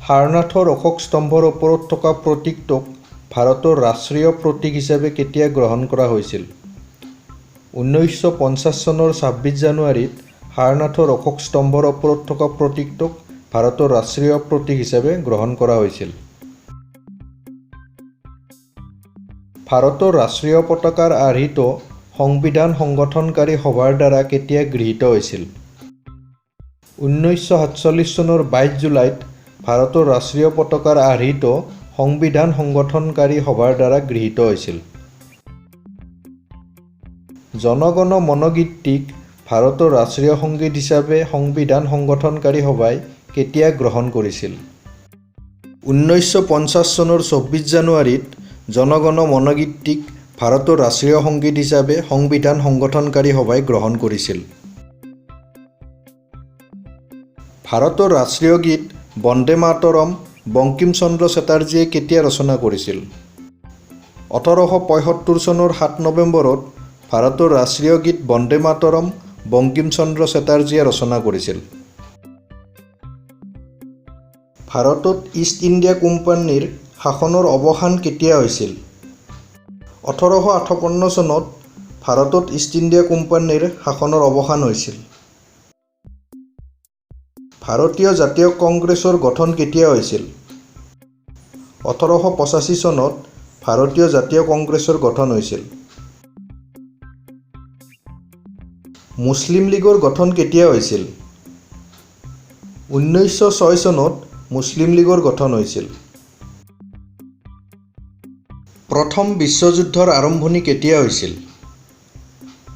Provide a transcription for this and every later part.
সাৰনাথৰ অশোক স্তম্ভৰ ওপৰত থকা প্ৰতীকটোক ভাৰতৰ ৰাষ্ট্ৰীয় প্ৰতীক হিচাপে কেতিয়া গ্ৰহণ কৰা হৈছিল? 1950 চনৰ 26 জানুৱাৰীত সাৰনাথৰ অশোক স্তম্ভৰ ওপৰত থকা প্ৰতীকটোক ভাৰতৰ ৰাষ্ট্ৰীয় প্ৰতীক হিচাপে গ্ৰহণ কৰা হৈছিল। ভাৰতৰ ৰাষ্ট্ৰীয় পতাকাৰ আৰ্হিটো সংবিধান সংগঠনকাৰী সভাৰ দ্বাৰা কেতিয়া গৃহীত হৈছিল? 1947 চনৰ 22 জুলাইত ভাৰতৰ ৰাষ্ট্ৰীয় পতাকাৰ আৰ্হিটো সংবিধান সংগঠনকাৰী সভাৰ দ্বাৰা গৃহীত হৈছিল। জন গণ মন গীতটিক ভাৰতৰ ৰাষ্ট্ৰীয় সংগীত হিচাপে সংবিধান সংগঠনকাৰী সভাই কেতিয়া গ্ৰহণ কৰিছিল? 1950 চনৰ 24 জানুৱাৰীত জন গণ মন গীতটিক ভাৰতৰ ৰাষ্ট্ৰীয় সংগীত হিচাপে সংবিধান সংগঠনকাৰী সভাই গ্ৰহণ কৰিছিল। ভাৰতৰ ৰাষ্ট্ৰীয় গীত বন্দে মাতৰম বংকিম চন্দ্ৰ চেটাৰ্জীয়ে কেতিয়া ৰচনা কৰিছিল? 1875 চনৰ 7 নৱেম্বৰত ভাৰতৰ ৰাষ্ট্ৰীয় গীত বন্দে মাতৰম বংকিম চন্দ্ৰ চেটাৰ্জীয়ে ৰচনা কৰিছিল। ভাৰতত ইষ্ট ইণ্ডিয়া কোম্পানীৰ শাসনৰ অৱসান কেতিয়া হৈছিল? 1858 চনত ভাৰতত ইষ্ট ইণ্ডিয়া কোম্পানীৰ শাসনৰ অৱসান হৈছিল। ভাৰতীয় জাতীয় কংগ্ৰেছৰ গঠন কেতিয়া হৈছিল? 1885 চনত ভাৰতীয় জাতীয় কংগ্ৰেছৰ গঠন হৈছিল। মুছলিম লীগৰ গঠন কেতিয়া হৈছিল? 1906 চনত মুছলিম লীগৰ গঠন হৈছিল। প্ৰথম বিশ্বযুদ্ধৰ আৰম্ভণি কেতিয়া হৈছিল?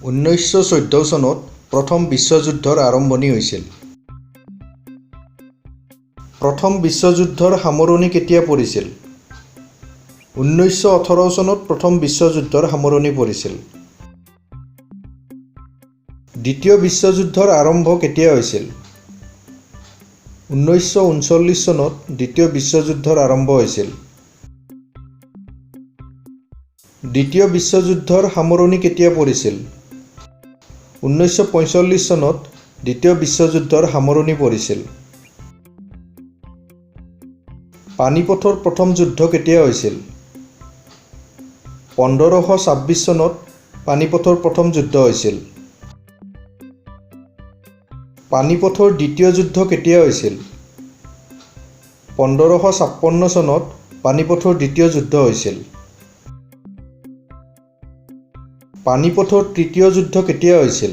1914 চনত প্ৰথম বিশ্বযুদ্ধৰ আৰম্ভণি হৈছিল। প্ৰথম বিশ্বযুদ্ধৰ সামৰণি কেতিয়া পৰিছিল? 1918 চনত প্ৰথম বিশ্বযুদ্ধৰ সামৰণি পৰিছিল। দ্বিতীয় বিশ্বযুদ্ধৰ আৰম্ভ কেতিয়া হৈছিল? 1939 চনত দ্বিতীয় বিশ্বযুদ্ধৰ আৰম্ভ হৈছিল। দ্বিতীয় বিশ্বযুদ্ধৰ সামৰণি কেতিয়া পৰিছিল? 1945 চনত দ্বিতীয় বিশ্বযুদ্ধৰ সামৰণি পৰিছিল। পানিপথৰ প্ৰথম যুদ্ধ কেতিয়া হৈছিল? 1526 চনত পানিপথৰ প্ৰথম যুদ্ধ হৈছিল। পানিপথৰ দ্বিতীয় যুদ্ধ কেতিয়া হৈছিল? 1556 চনত পানিপথৰ দ্বিতীয় যুদ্ধ হৈছিল। পানিপথৰ তৃতীয় যুদ্ধ কেতিয়া হৈছিল?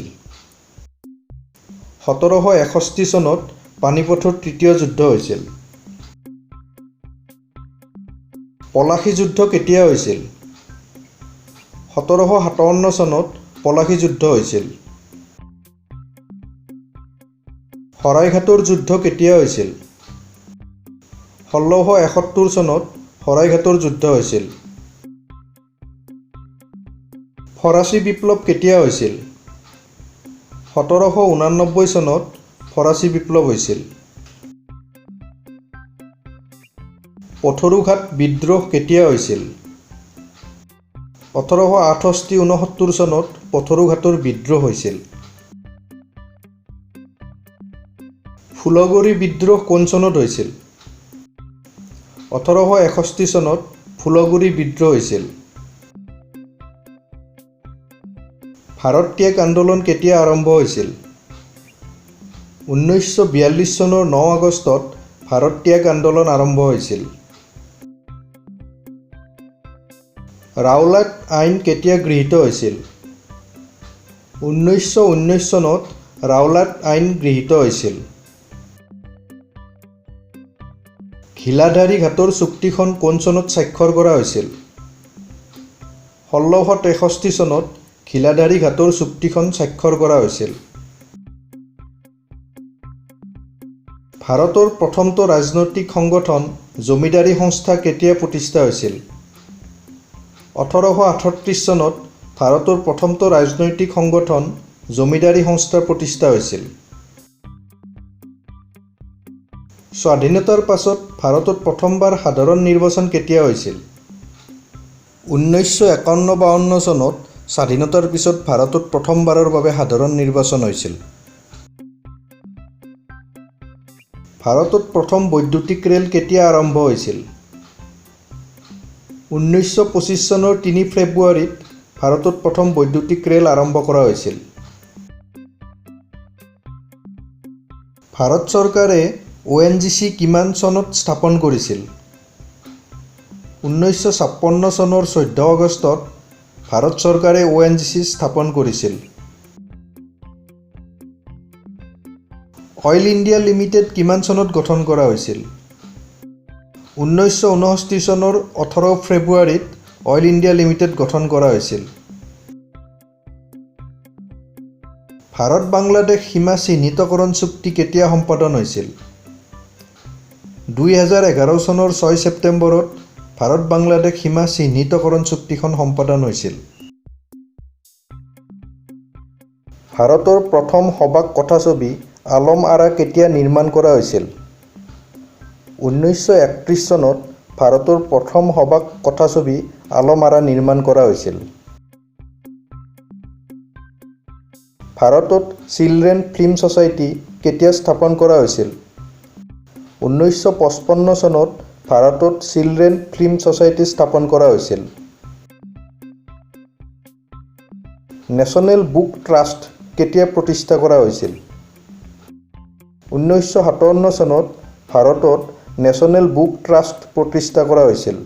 1761 চনত পানিপথৰ তৃতীয় যুদ্ধ হৈছিল। পলাশী যুদ্ধ কেতিয়া হৈছিল? 1757 চনত পলাশী যুদ্ধ হৈছিল। শৰাইঘাটৰ যুদ্ধ কেতিয়া হৈছিল? 1671 চনত শৰাইঘাটৰ যুদ্ধ হৈছিল। ফৰাচী বিপ্লৱ কেতিয়া হৈছিল? 1789 চনত ফৰাচী বিপ্লৱ হৈছিল। পথৰুঘাট বিদ্ৰোহ কেতিয়া হৈছিল? 1868-69 চনত পথৰুঘাটৰ বিদ্ৰোহ হৈছিল। ফুলগুৰি বিদ্ৰোহ কোন চনত হৈছিল? 1861 চনত ফুলগুৰি বিদ্ৰোহ হৈছিল। ভাৰত ত্যাগ আন্দোলন কেতিয়া আৰম্ভ হৈছিল? 1942 চনৰ 9 আগষ্টত ভাৰত ত্যাগ আন্দোলন আৰম্ভ হৈছিল। ৰাওলাট আইন কেতিয়া গৃহীত হৈছিল? 1919 চনত ৰাওলাট আইন গৃহীত হৈছিল। ঘিলাধাৰী ঘাটৰ চুক্তিখন কোন চনত স্বাক্ষৰ কৰা হৈছিল? 1663 চনত ঘিলাধাৰী ঘাটৰ চুক্তিখন স্বাক্ষৰ কৰা হৈছিল। ভাৰতৰ প্ৰথমটো ৰাজনৈতিক সংগঠন জমিদাৰী সংস্থা কেতিয়া প্ৰতিষ্ঠা হৈছিল? 1838 চনত ভাৰতৰ প্ৰথমটো ৰাজনৈতিক সংগঠন জমিদাৰী সংস্থা প্ৰতিষ্ঠা হৈছিল। স্বাধীনতাৰ পাছত ভাৰতত প্ৰথমবাৰ সাধাৰণ নিৰ্বাচন কেতিয়া হৈছিল? 1951-52 চনত স্বাধীনতাৰ পিছত ভাৰতত প্ৰথমবাৰৰ বাবে সাধাৰণ নিৰ্বাচন হৈছিল। ভাৰতত প্ৰথম বৈদ্যুতিক ৰেল কেতিয়া আৰম্ভ হৈছিল? 1925 চনৰ 3 ফেব্ৰুৱাৰীত ভাৰতত প্ৰথম বৈদ্যুতিক ৰেল আৰম্ভ কৰা হৈছিল। ভাৰত চৰকাৰে ONGC কিমান চনত স্থাপন কৰিছিল? 1956 চনৰ 14 আগষ্টত ভাৰত চৰকাৰে ONGC স্থাপন কৰিছিল। অইল ইণ্ডিয়া লিমিটেড কিমান চনত গঠন কৰা হৈছিল? 1959 চনৰ 18 ফেব্ৰুৱাৰীত অইল ইণ্ডিয়া লিমিটেড গঠন কৰা হৈছিল। ভাৰত-বাংলাদেশ সীমা চিহ্নিতকৰণ চুক্তি কেতিয়া সম্পাদন হৈছিল? 2011 চনৰ 6 ছেপ্টেম্বৰত ভাৰত-বাংলাদেশ সীমা চিহ্নিতকৰণ চুক্তিখন সম্পাদন হৈছিল। ভাৰতৰ প্ৰথম সবাক কথাছবি আলম আৰা কেতিয়া নিৰ্মাণ কৰা হৈছিল? 1931 চনত ভাৰতৰ প্ৰথম সবাক কথাছবি আলম আৰা নিৰ্মাণ কৰা হৈছিল। ভাৰতত চিলড্ৰেন ফিল্ম ছ'চাইটি কেতিয়া স্থাপন কৰা হৈছিল? 1955 চনত ভাৰতত চিলড্ৰেন ফিল্ম ছ'চাইটি স্থাপন কৰা হৈছিল। নেশ্যনেল বুক ট্ৰাষ্ট কেতিয়া প্ৰতিষ্ঠা কৰা হৈছিল? 1957 চনত ভাৰতত নেশ্যনেল বুক ট্ৰাষ্ট প্ৰতিষ্ঠা কৰা হৈছিল।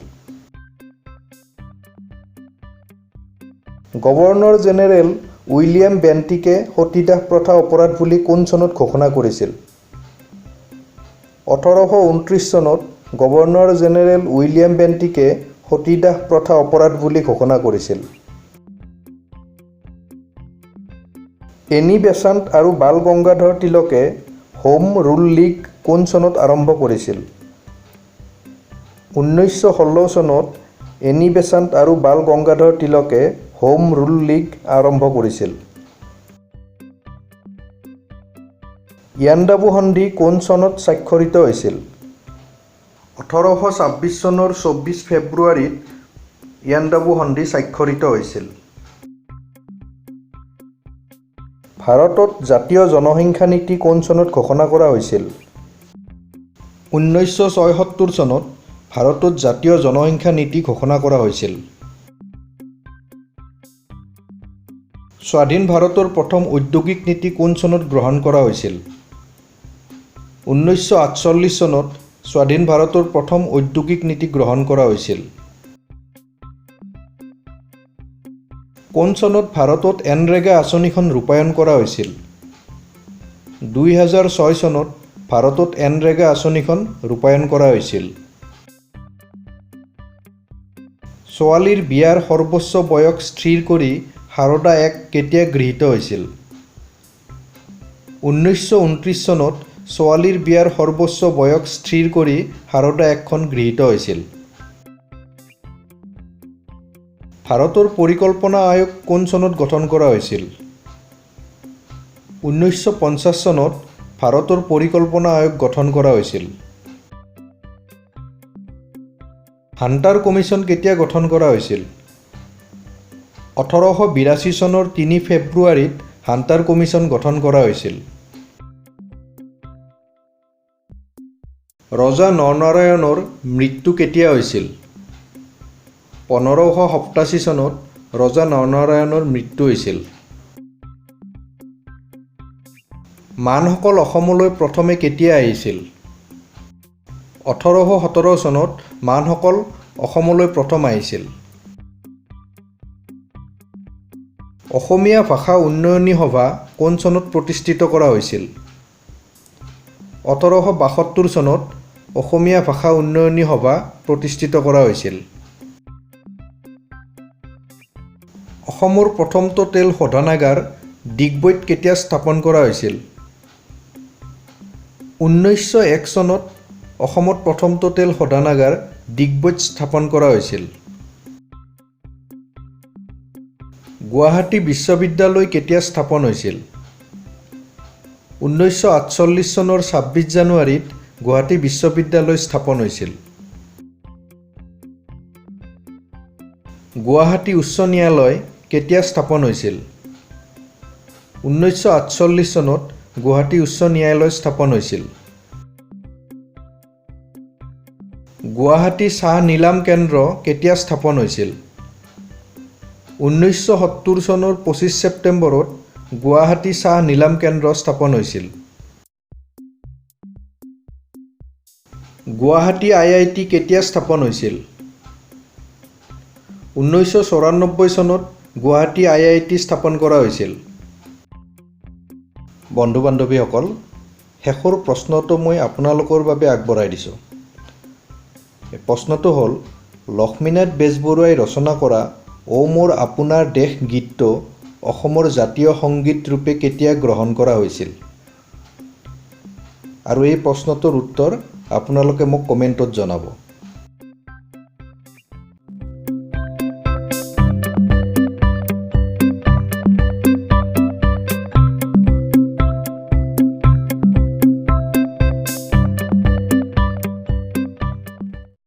গভৰ্ণৰ জেনেৰেল উইলিয়াম বেণ্টিকে সতীদাহ প্ৰথা অপৰাধ বুলি কোন চনত ঘোষণা কৰিছিল? 1829 চনত গভৰ্ণৰ জেনেৰেল উইলিয়াম বেণ্টিকে সতীদাহ প্ৰথা অপৰাধ বুলি ঘোষণা কৰিছিল। এনি বেচাণ্ট আৰু Bal Gangadhar তিলকে home rule league কোন চনত আৰম্ভ কৰিছিল? 1916 চনত এনি বেচাণ্ট আৰু Bal Gangadhar তিলকে home rule league আৰম্ভ কৰিছিল। ইয়াণ্ডাবু সন্ধি কোন চনত স্বাক্ষৰিত হৈছিল? 1826 চনৰ 24 ফেব্ৰুৱাৰীত ইয়াণ্ডাবু সন্ধি স্বাক্ষৰিত হৈছিল। ভাৰতত জাতীয় জনসংখ্যা নীতি কোন চনত ঘোষণা কৰা হৈছিল? 1976 চনত ভাৰতত জাতীয় জনসংখ্যা নীতি ঘোষণা কৰা হৈছিল। স্বাধীন ভাৰতৰ প্ৰথম ঔদ্যোগিক নীতি কোন চনত গ্ৰহণ কৰা হৈছিল? 1948 চনত স্বাধীন ভাৰতৰ প্ৰথম ঔদ্যোগিক নীতি গ্ৰহণ কৰা হৈছিল। কোন চনত ভাৰতত এনৰেগা আঁচনিখন ৰূপায়ণ কৰা হৈছিল? 2006 চনত ভাৰতত এনৰেগা আঁচনিখন ৰূপায়ণ কৰা হৈছিল। ছোৱালীৰ বিয়াৰ সৰ্বোচ্চ বয়স স্থিৰ কৰি সাৰদা 1 কেতিয়া গৃহীত হৈছিল? 1929 চনত ছোৱালীৰ বিয়াৰ সৰ্বোচ্চ বয়স স্থিৰ কৰি সাৰদা 1খন গৃহীত হৈছিল। ভাৰতৰ পৰিকল্পনা আয়োগ কোন চনত গঠন কৰা হৈছিল? 1950 চনত ভাৰতৰ পৰিকল্পনা আয়োগ গঠন কৰা হৈছিল। হাণ্টাৰ কমিশ্যন কেতিয়া গঠন কৰা হৈছিল? 1882 চনৰ 3 ফেব্ৰুৱাৰীত হাণ্টাৰ কমিশ্যন গঠন কৰা হৈছিল। ৰজা নৰনাৰায়ণৰ মৃত্যু কেতিয়া হৈছিল? 1587 চনত ৰজা নৰনাৰায়ণৰ মৃত্যু হৈছিল। মানসকল অসমলৈ প্ৰথমে কেতিয়া আহিছিল? 1817 চনত মানসকল অসমলৈ প্ৰথম আহিছিল। অসমীয়া ভাষা উন্নয়নী সভা কোন চনত প্ৰতিষ্ঠিত কৰা হৈছিল? 1872 চনত অসমীয়া ভাষা উন্নয়নী সভা প্ৰতিষ্ঠিত কৰা হৈছিল। অসমৰ প্ৰথমটো তেল শোধনাগাৰ ডিগবৈত কেতিয়া স্থাপন কৰা হৈছিল? 1901 চনত অসমত প্ৰথমটো তেল শোধনাগাৰ ডিগবৈত স্থাপন কৰা হৈছিল। গুৱাহাটী বিশ্ববিদ্যালয় কেতিয়া স্থাপন হৈছিল? 1948 চনৰ 26 জানুৱাৰীত গুৱাহাটী বিশ্ববিদ্যালয় স্থাপন হৈছিল। গুৱাহাটী উচ্চ ন্যায়ালয় কেতিয়া স্থাপন হৈছিল? 1948 চনত গুৱাহাটী উচ্চ ন্যায়ালয় স্থাপন হৈছিল। গুৱাহাটী চাহ নিলাম কেন্দ্ৰ কেতিয়া স্থাপন হৈছিল? 1970 চনৰ 25 ছেপ্টেম্বৰত গুৱাহাটী চাহ নিলাম কেন্দ্ৰ স্থাপন হৈছিল। গুৱাহাটী IIT কেতিয়া স্থাপন হৈছিল? 1994 চনত গুৱাহাটী IIT স্থাপন কৰা হৈছিল। বন্ধু বান্ধৱীসকল, শেষৰ প্ৰশ্নটো মই আপোনালোকৰ বাবে আগবঢ়াই দিছোঁ। প্ৰশ্নটো হ'ল, লক্ষ্মীনাথ বেজবৰুৱাই ৰচনা কৰা অ' মোৰ আপোনাৰ দেশ গীতটো অসমৰ জাতীয় সংগীত ৰূপে কেতিয়া গ্ৰহণ কৰা হৈছিল? আৰু এই প্ৰশ্নটোৰ উত্তৰ আপোনালোকে মোক কমেণ্টত জনাব।